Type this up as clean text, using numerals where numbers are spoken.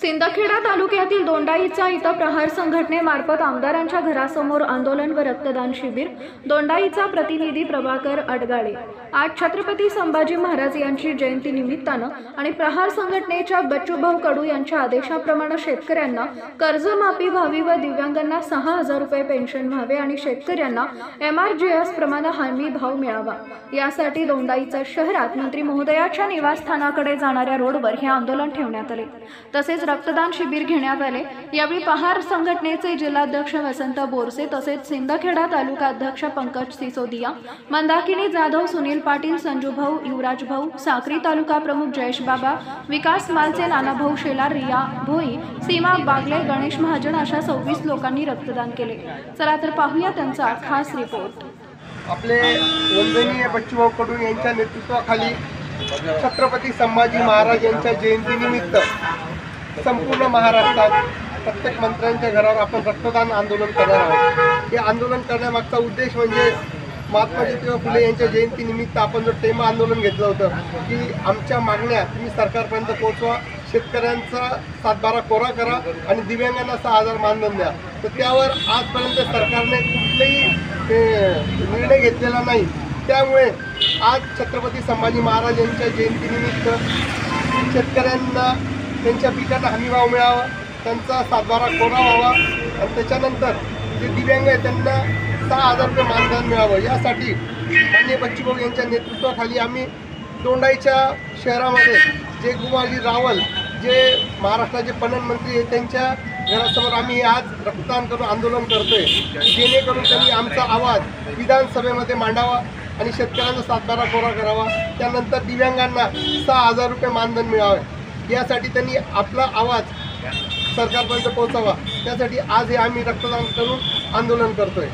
सिंदखेडा तालुक्यातील दोंडाईचा इथं प्रहार संघटनेमार्फत आमदारांच्या घरासमोर आंदोलन व रक्तदान शिबिर। दोंडाईचा प्रतिनिधी प्रभाकर अडगाळे। आज छत्रपती संभाजी महाराज यांची जयंती निमित्तानं आणि प्रहार संघटनेच्या बच्चूभाऊ कडू यांच्या आदेशाप्रमाणे शेतकऱ्यांना कर्जमाफी व्हावी व दिव्यांगांना 6,000 रुपये पेन्शन व्हावे आणि शेतकऱ्यांना MRGS प्रमाणे हमी भाव मिळावा यासाठी दोंडाईचा शहरात मंत्री महोदयाच्या निवासस्थानाकडे जाणाऱ्या रोडवर हे आंदोलन ठेवण्यात आले। तसेच रक्तदान शिबिर घेण्यात आले। यावेळी प्रहार संघटनेचे जिल्हाध्यक्ष वसंत बोरसे तसेच सिंदखेडा तालुका अध्यक्ष पंकज सिसोदिया, मंदाकिनी जाधव, सुनील पाटील, संजू भाऊ, युवराज भाऊ, साक्री तालुका प्रमुख जयेश बाबा, विकास मालचे, नानाभाऊ शेलार, रिया भोई, सीमा बागले, गणेश महाजन अशा 26 लोकांनी रक्तदान केले। चला तर पाहूया त्यांचा खास रिपोर्ट। आपले वंदनीय बच्चूभाऊ कडू यांच्या नेतृत्वाखाली छत्रपती संभाजी महाराज यांच्या जयंतीनिमित्त संपूर्ण महाराष्ट्रात प्रत्येक मंत्र्यांच्या घरावर आपण रक्तदान आंदोलन करणार आहोत। हे आंदोलन करण्यामागचा उद्देश म्हणजे महात्मा ज्योतिबा फुले यांच्या जयंतीनिमित्त आपण जो टेमा आंदोलन घेतलं होतं की आमच्या मागण्या तुम्ही सरकारपर्यंत पोहोचवा, शेतकऱ्यांचा 7/12 कोरा करा आणि दिव्यांगांना 6,000 मानधन द्या। तर त्यावर आजपर्यंत सरकारने कुठलेही निर्णय घेतलेला नाही। त्यामुळे आज छत्रपती संभाजी महाराज यांच्या जयंतीनिमित्त शेतकऱ्यांना त्यांच्या पिकांना हमीभाव मिळावा, त्यांचा 7/12 कोरा व्हावा आणि त्याच्यानंतर जे दिव्यांग आहेत त्यांना 6,000 रुपये मानधन मिळावं यासाठी माननीय बच्चूभाऊ यांच्या नेतृत्वाखाली आम्ही दोंडाईच्या शहरामध्ये जे कुमारजी रावल जे महाराष्ट्राचे पणन मंत्री आहेत त्यांच्या घरासमोर आम्ही आज रक्तदान करून आंदोलन करतोय, जेणेकरून त्यांनी आमचा आवाज विधानसभेमध्ये मांडावा आणि शेतकऱ्यांचा 7/12 कोरा करावा, त्यानंतर दिव्यांगांना 6,000 रुपये मानधन मिळावे यासाठी त्यांनी आपला आवाज सरकारपर्यंत पोहोचावा। त्यासाठी आज हे आम्ही रक्तदान करून आंदोलन करतोय।